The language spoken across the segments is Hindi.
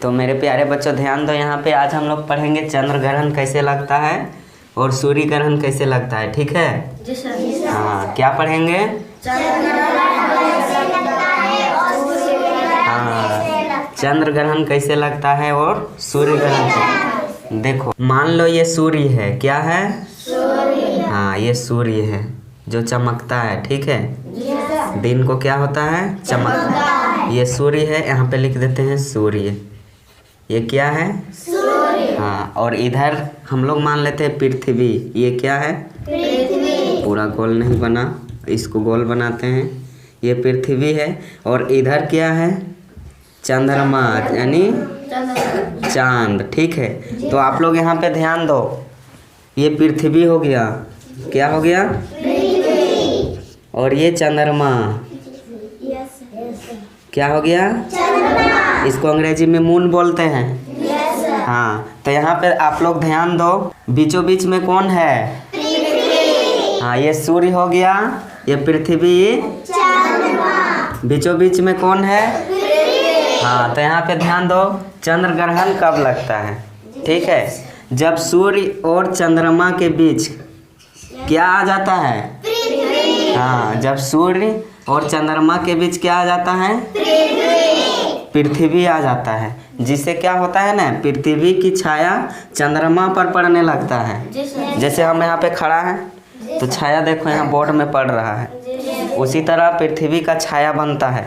तो मेरे प्यारे बच्चों ध्यान दो, यहाँ पे आज हम लोग पढ़ेंगे चंद्र ग्रहण कैसे लगता है और सूर्य ग्रहण कैसे लगता है। ठीक है जी सर। हाँ, क्या पढ़ेंगे? हाँ, चंद्र ग्रहण कैसे लगता है और सूर्य ग्रहण। देखो मान लो ये सूर्य है, क्या है? हाँ, ये सूर्य है जो चमकता है। ठीक है, दिन को क्या होता है? चमकता है। ये सूर्य है, यहाँ पे लिख देते हैं सूर्य। ये क्या है? सूर्य। हाँ, और इधर हम लोग मान लेते हैं पृथ्वी। ये क्या है? पृथ्वी। पूरा गोल नहीं बना, इसको गोल बनाते हैं। ये पृथ्वी है और इधर क्या है? चंद्रमा यानी चांद। ठीक है, तो आप लोग यहाँ पे ध्यान दो, ये पृथ्वी हो गया, क्या हो गया? पृथ्वी। और ये चंद्रमा क्या हो गया? चंद्रमा। इसको अंग्रेजी में मून बोलते हैं। हाँ, तो यहाँ पे आप लोग ध्यान दो, बीचों बीच में कौन है? पृथ्वी। हाँ, ये सूर्य हो गया, ये पृथ्वी, चंद्रमा। बीचों बीच में कौन है? पृथ्वी। हाँ, तो यहाँ पे ध्यान दो, चंद्र ग्रहण कब लगता है? ठीक है, जब सूर्य और चंद्रमा के बीच क्या आ जाता है? पृथ्वी। हाँ, जब सूर्य और चंद्रमा के बीच क्या आ जाता है? पृथ्वी आ जाता है, जिससे क्या होता है ना, पृथ्वी की छाया चंद्रमा पर पड़ने लगता है। जैसे हम यहाँ पे खड़ा हैं तो छाया देखो यहाँ बोर्ड में पड़ रहा है, उसी तरह पृथ्वी का छाया बनता है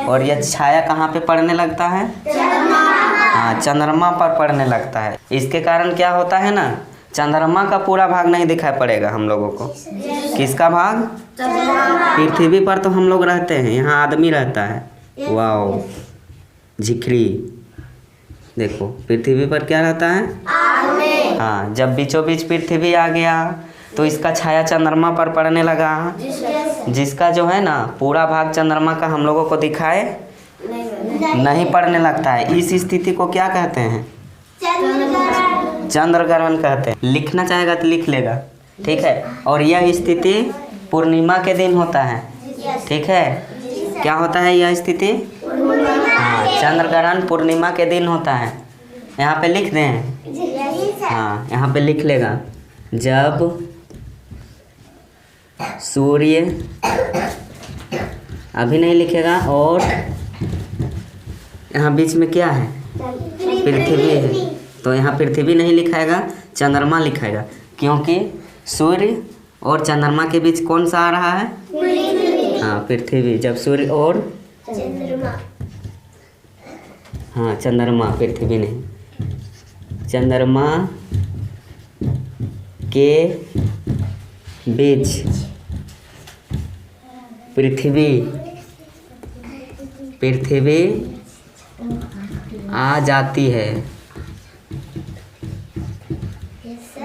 और यह छाया कहाँ पे पड़ने लगता है? हाँ, चंद्रमा पर पड़ने लगता है। इसके कारण क्या होता है ना, चंद्रमा का पूरा भाग नहीं दिखाई पड़ेगा हम लोगों को। किसका भाग? पृथ्वी पर तो हम लोग रहते हैं, यहाँ आदमी रहता है। वाओ, झिखरी देखो, पृथ्वी पर क्या रहता है? आदमी। हाँ, जब बीचों बीच पृथ्वी आ गया तो इसका छाया चंद्रमा पर पड़ने लगा, जिसका जो है ना पूरा भाग चंद्रमा का हम लोगों को दिखाए नहीं पड़ने लगता है। इस स्थिति को क्या कहते हैं? चंद्र ग्रहण कहते हैं। लिखना चाहेगा तो लिख लेगा। ठीक है, और यह स्थिति पूर्णिमा के दिन होता है। ठीक है, क्या होता है यह स्थिति? हाँ, चंद्र ग्रहण पूर्णिमा के दिन होता है। यहाँ पे लिख दें। हाँ, यहाँ पे लिख लेगा, जब सूर्य, अभी नहीं लिखेगा, और यहाँ बीच में क्या है? पृथ्वी है, तो यहाँ पृथ्वी नहीं लिखाएगा, चंद्रमा लिखाएगा, क्योंकि सूर्य और चंद्रमा के बीच कौन सा आ रहा है? हाँ, पृथ्वी। जब सूर्य और हाँ, चंद्रमा, पृथ्वी नहीं, चंद्रमा के बीच पृथ्वी आ जाती है,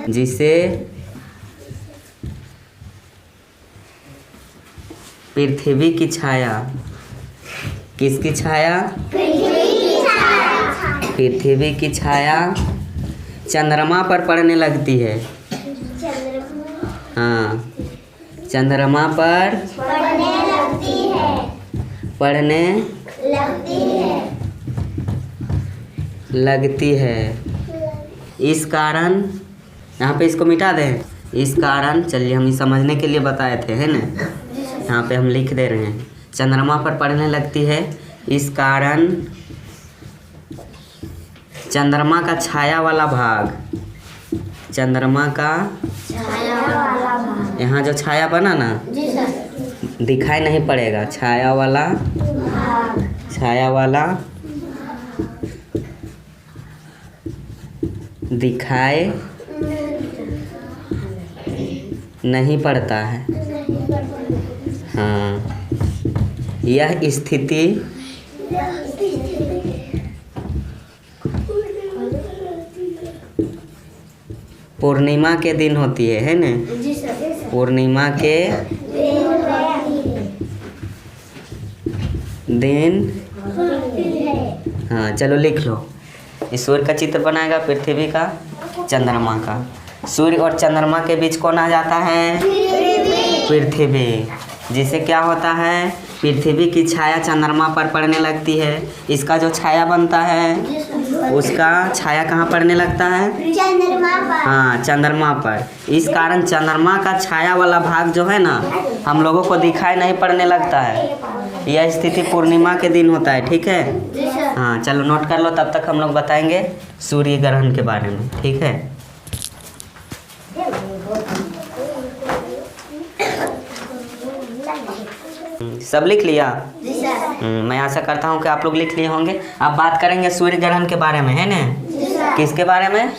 जिसे पृथ्वी की छाया, किसकी छाया? पृथ्वी की छाया चंद्रमा पर पड़ने लगती है। हाँ, चंद्रमा पर पड़ने लगती है। इस कारण, यहाँ पे इसको मिटा दें, इस कारण, चलिए हम ये समझने के लिए बताए थे, है ना, यहाँ पे हम लिख दे रहे हैं, चंद्रमा पर पड़ने लगती है। इस कारण चंद्रमा का छाया वाला भाग, चंद्रमा का यहाँ जो छाया बना ना, दिखाई नहीं पड़ेगा, छाया वाला दिखाई नहीं पड़ता है। हाँ, यह स्थिति पूर्णिमा के दिन होती है ना? पूर्णिमा के दिन। हाँ, चलो लिख लो। इस सूर्य का चित्र बनाएगा, पृथ्वी का, चंद्रमा का। सूर्य और चंद्रमा के बीच कौन आ जाता है? पृथ्वी। जिससे क्या होता है, पृथ्वी की छाया चंद्रमा पर पड़ने लगती है। इसका जो छाया बनता है उसका छाया कहाँ पड़ने लगता है? चंद्रमा पर। हाँ, चंद्रमा पर। इस कारण चंद्रमा का छाया वाला भाग जो है ना हम लोगों को दिखाई नहीं पड़ने लगता है। यह स्थिति पूर्णिमा के दिन होता है, ठीक है? हाँ, चलो नोट कर लो, तब तक हम लोग बताएंगे सूर्य ग्रहण के बारे में, ठीक है? सब लिख लिया? मैं आशा करता हूँ कि आप लोग लिख लिए होंगे। अब बात करेंगे सूर्य ग्रहण के बारे में, है ना? किसके बारे में?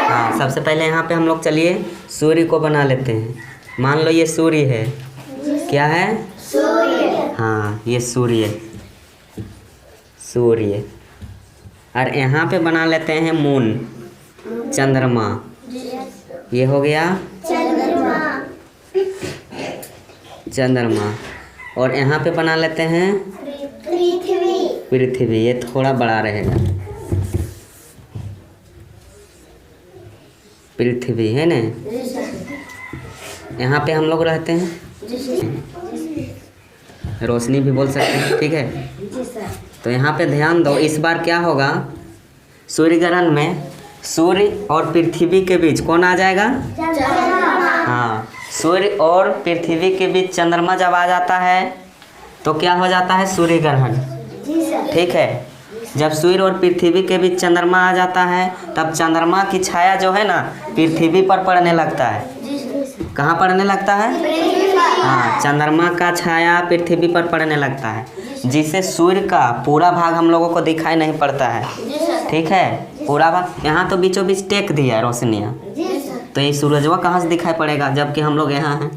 हाँ, सबसे पहले यहाँ पे हम लोग चलिए सूर्य को बना लेते हैं। मान लो ये सूर्य है। क्या है? सूर्य। हाँ, ये सूर्य। सूर्य। और यहाँ पे बना लेते हैं मून, चंद्रमा। ये हो गया चंद्रमा। और यहाँ पे बना लेते हैं पृथ्वी। ये थोड़ा बड़ा रहेगा, पृथ्वी, है ना? यहाँ पे हम लोग रहते हैं, रोशनी भी बोल सकते हैं, ठीक है? तो यहाँ पे ध्यान दो, इस बार क्या होगा सूर्य ग्रहण में? सूर्य और पृथ्वी के बीच कौन आ जाएगा? हाँ, सूर्य और पृथ्वी के बीच चंद्रमा जब आ जाता है तो क्या हो जाता है? सूर्य ग्रहण, ठीक है? जब सूर्य और पृथ्वी के बीच चंद्रमा आ जाता है तब चंद्रमा की छाया जो है ना पृथ्वी पर पड़ने लगता है। कहाँ पड़ने लगता है? हाँ, चंद्रमा का छाया पृथ्वी पर पड़ने लगता है, जिससे सूर्य का पूरा भाग हम लोगों को दिखाई नहीं पड़ता है, ठीक है? पूरा भाग। यहाँ तो बीचों बीच टेक दिया है रोशनियाँ, तो ये सूरजवा कहाँ से दिखाई पड़ेगा जबकि हम लोग यहाँ हैं,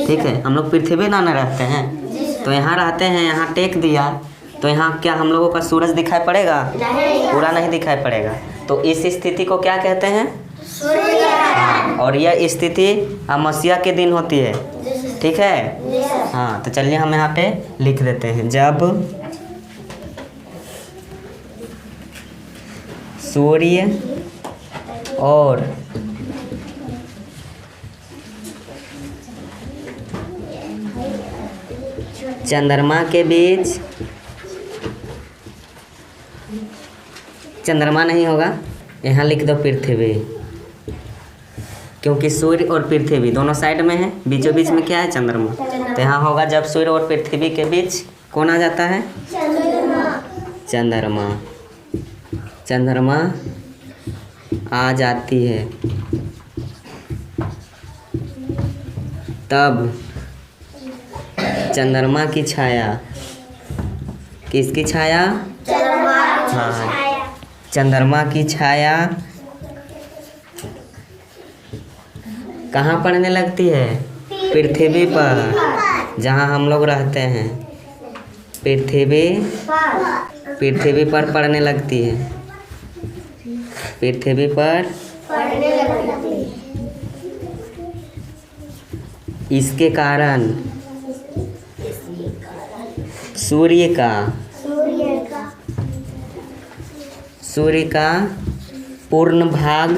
ठीक है? हम लोग पृथ्वी ना रहते हैं, तो यहाँ रहते हैं, यहाँ टेक दिया, तो यहाँ क्या हम लोगों का सूरज दिखाई पड़ेगा? पूरा नहीं दिखाई पड़ेगा। तो इस स्थिति को क्या कहते हैं? हाँ, और यह स्थिति अमावस्या के दिन होती है, ठीक है? हाँ, तो चलिए हम यहाँ पे लिख देते हैं। जब सूर्य और चंद्रमा के बीच, चंद्रमा नहीं होगा, यहाँ लिख दो पृथ्वी, क्योंकि सूर्य और पृथ्वी दोनों साइड में है, बीचों बीच में क्या है? चंद्रमा। तो यहाँ होगा जब सूर्य और पृथ्वी के बीच कौन आ जाता है? चंद्रमा। चंद्रमा आ जाती है तब चंद्रमा की छाया, किसकी छाया? हाँ, चंद्रमा की छाया कहाँ पड़ने लगती है? पृथ्वी पर, जहाँ हम लोग रहते हैं, पृथ्वी पर पड़ने लगती है, पृथ्वी पर। इसके कारण सूर्य का पूर्ण भाग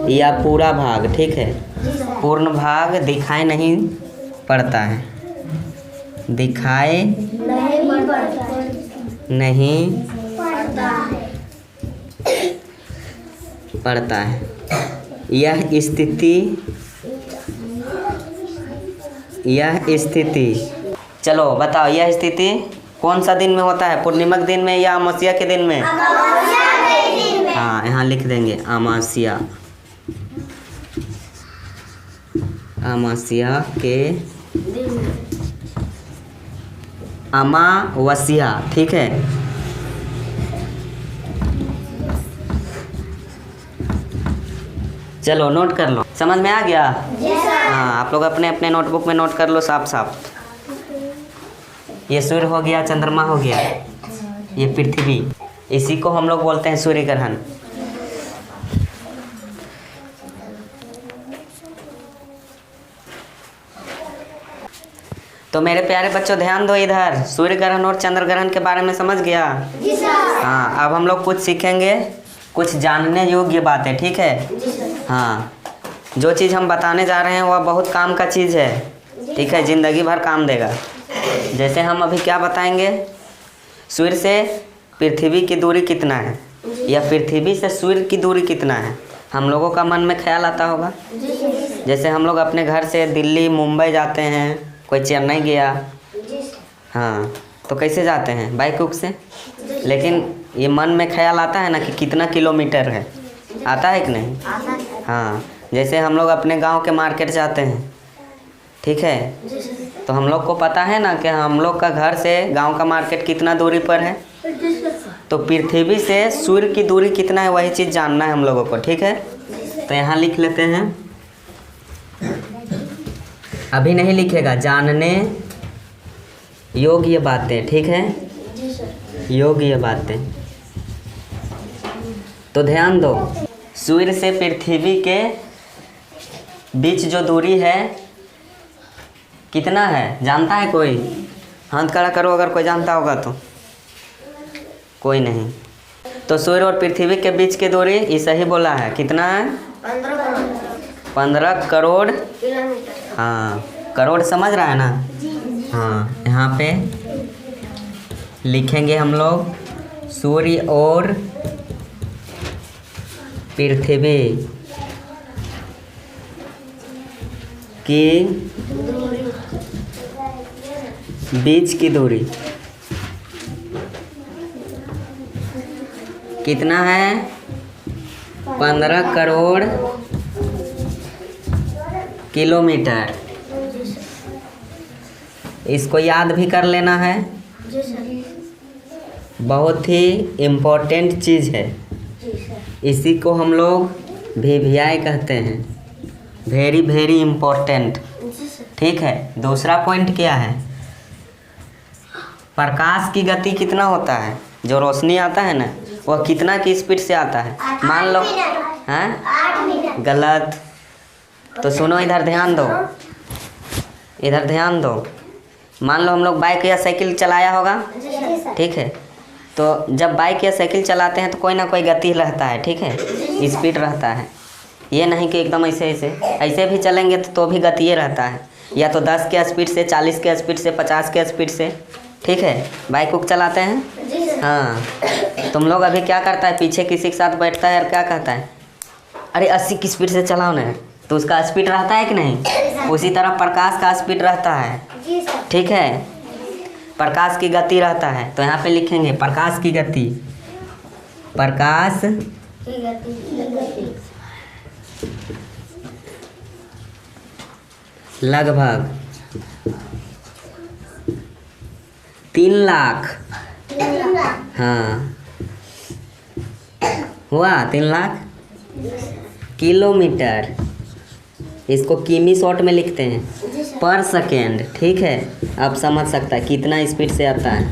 या पूरा भाग, ठीक है? पूर्ण भाग दिखाई नहीं पड़ता है, दिखाई नहीं पड़ता है। यह स्थिति चलो बताओ, यह स्थिति कौन सा दिन में होता है? पूर्णिमा के दिन में या अमावस्या के दिन में? हाँ, यहाँ लिख देंगे अमावस्या। अमावस्या के अमावस्या, ठीक है? चलो नोट कर लो, समझ में आ गया? हाँ, आप लोग अपने अपने नोटबुक में नोट कर लो साफ साफ। ये सूर्य हो गया, चंद्रमा हो गया, ये पृथ्वी, इसी को हम लोग बोलते हैं सूर्य ग्रहण। तो मेरे प्यारे बच्चों ध्यान दो इधर, सूर्य ग्रहण और चंद्र ग्रहण के बारे में समझ गया? हाँ, अब हम लोग कुछ सीखेंगे, कुछ जानने योग्य बातें, ठीक है? हाँ, जो चीज़ हम बताने जा रहे हैं वह बहुत काम का चीज़ है, ठीक है? ज़िंदगी भर काम देगा। जैसे हम अभी क्या बताएंगे? सूर्य से पृथ्वी की दूरी कितना है, या पृथ्वी से सूर्य की दूरी कितना है, हम लोगों का मन में ख्याल आता होगा। जैसे हम लोग अपने घर से दिल्ली मुंबई जाते हैं, कोई चेन्नई गया, हाँ, तो कैसे जाते हैं, बाइक उक से। लेकिन ये मन में ख्याल आता है ना कि कितना किलोमीटर है, आता है कि नहीं। हाँ, जैसे हम लोग अपने गांव के मार्केट जाते हैं, ठीक है, तो हम लोग को पता है ना कि हम लोग का घर से गांव का मार्केट कितना दूरी पर है। तो पृथ्वी से सूर्य की दूरी कितना है, वही चीज़ जानना है हम लोगों को, ठीक है। तो यहाँ लिख लेते हैं, अभी नहीं लिखेगा, जानने योग्य बातें, ठीक है, योग्य बातें। तो ध्यान दो, सूर्य से पृथ्वी के बीच जो दूरी है कितना है, जानता है कोई? हाथ खड़ा करो अगर कोई जानता होगा तो। कोई नहीं। तो सूर्य और पृथ्वी के बीच की दूरी ये सही बोला है, कितना है? 15 करोड़ किलोमीटर। हाँ, करोड़ समझ रहा है ना। हाँ, यहाँ पे लिखेंगे हम लोग, सूर्य और पृथ्वी की बीच की दूरी कितना है? 15 करोड़ किलोमीटर। इसको याद भी कर लेना है, बहुत ही इम्पोर्टेंट चीज़ है। इसी को हम लोग VVI कहते हैं, वेरी वेरी इम्पोर्टेंट, ठीक है। दूसरा पॉइंट क्या है, प्रकाश की गति कितना होता है, जो रोशनी आता है ना वह कितना की स्पीड से आता है, मान लो। हैं? गलत। तो सुनो, इधर ध्यान दो, इधर ध्यान दो। मान लो हम लोग बाइक या साइकिल चलाया होगा, ठीक है। तो जब बाइक या साइकिल चलाते हैं तो कोई ना कोई गति रहता है, ठीक है, स्पीड रहता है। ये नहीं कि एकदम ऐसे ऐसे भी चलेंगे तो भी गति ये रहता है, या तो 10 के स्पीड से, 40 के स्पीड से, 50 के स्पीड से, ठीक है, बाइक उक चलाते हैं। हाँ, तुम लोग अभी क्या करता है, पीछे किसी के साथ बैठता है और क्या कहता है, अरे 80 की स्पीड से चलाओ ना, तो उसका स्पीड रहता है कि नहीं। उसी तरह प्रकाश का स्पीड रहता है, ठीक है, प्रकाश की गति रहता है। तो यहाँ पे लिखेंगे प्रकाश की गति, प्रकाश लगभग 3 लाख, हाँ हुआ 3 लाख किलोमीटर। इसको किमी शॉट में लिखते हैं, पर सेकेंड, ठीक है। अब समझ सकता है कितना स्पीड से आता है,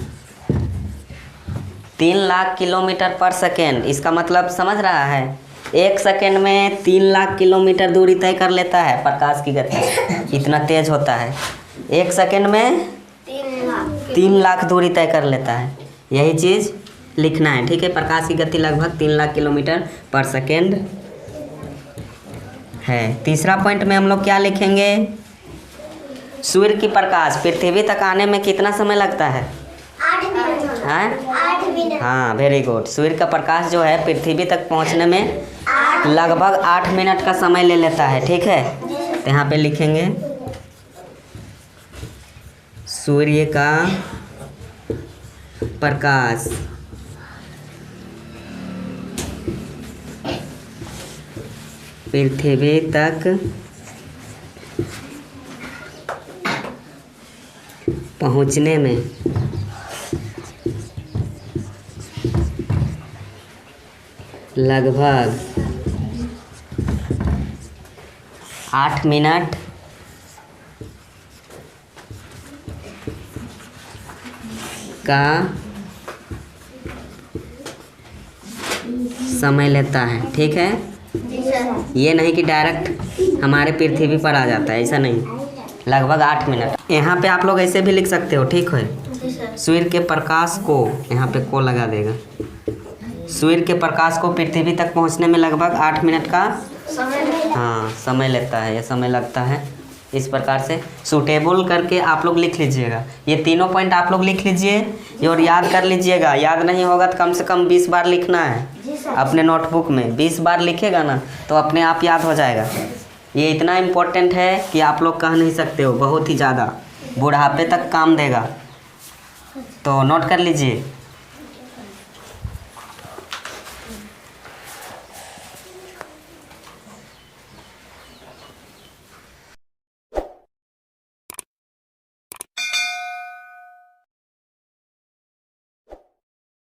3 लाख किलोमीटर पर सेकेंड। इसका मतलब समझ रहा है, 1 सेकेंड में 3 लाख किलोमीटर दूरी तय कर लेता है प्रकाश की गति, इतना तेज होता है। 1 सेकेंड में 3 लाख दूरी तय कर लेता है, यही चीज़ लिखना है, ठीक है। प्रकाश की गति लगभग 3 लाख किलोमीटर पर सेकेंड है। तीसरा पॉइंट में हम लोग क्या लिखेंगे, सूर्य की प्रकाश पृथ्वी तक आने में कितना समय लगता है? 8 मिनट। हाँ, वेरी गुड। सूर्य का प्रकाश जो है पृथ्वी तक पहुंचने में लगभग 8 मिनट का समय ले लेता है, ठीक है। तो यहाँ पे लिखेंगे सूर्य का प्रकाश पृथ्वी तक पहुंचने में लगभग 8 मिनट का समय लेता है, ठीक है। ये नहीं कि डायरेक्ट हमारे पृथ्वी पर आ जाता है, ऐसा नहीं, लगभग 8 मिनट। यहाँ पे आप लोग ऐसे भी लिख सकते हो, ठीक है। सूर्य के प्रकाश को, यहाँ पे को लगा देगा, सूर्य के प्रकाश को पृथ्वी तक पहुँचने में लगभग 8 मिनट का हाँ समय लेता है, या समय लगता है, इस प्रकार से सूटेबल करके आप लोग लिख लीजिएगा। ये तीनों पॉइंट आप लोग लिख लीजिए और याद कर लीजिएगा। याद नहीं होगा तो कम से कम 20 बार लिखना है अपने नोटबुक में। 20 बार लिखेगा ना तो अपने आप याद हो जाएगा। ये इतना इम्पोर्टेंट है कि आप लोग कह नहीं सकते हो, बहुत ही ज़्यादा बुढ़ापे तक काम देगा। तो नोट कर लीजिए।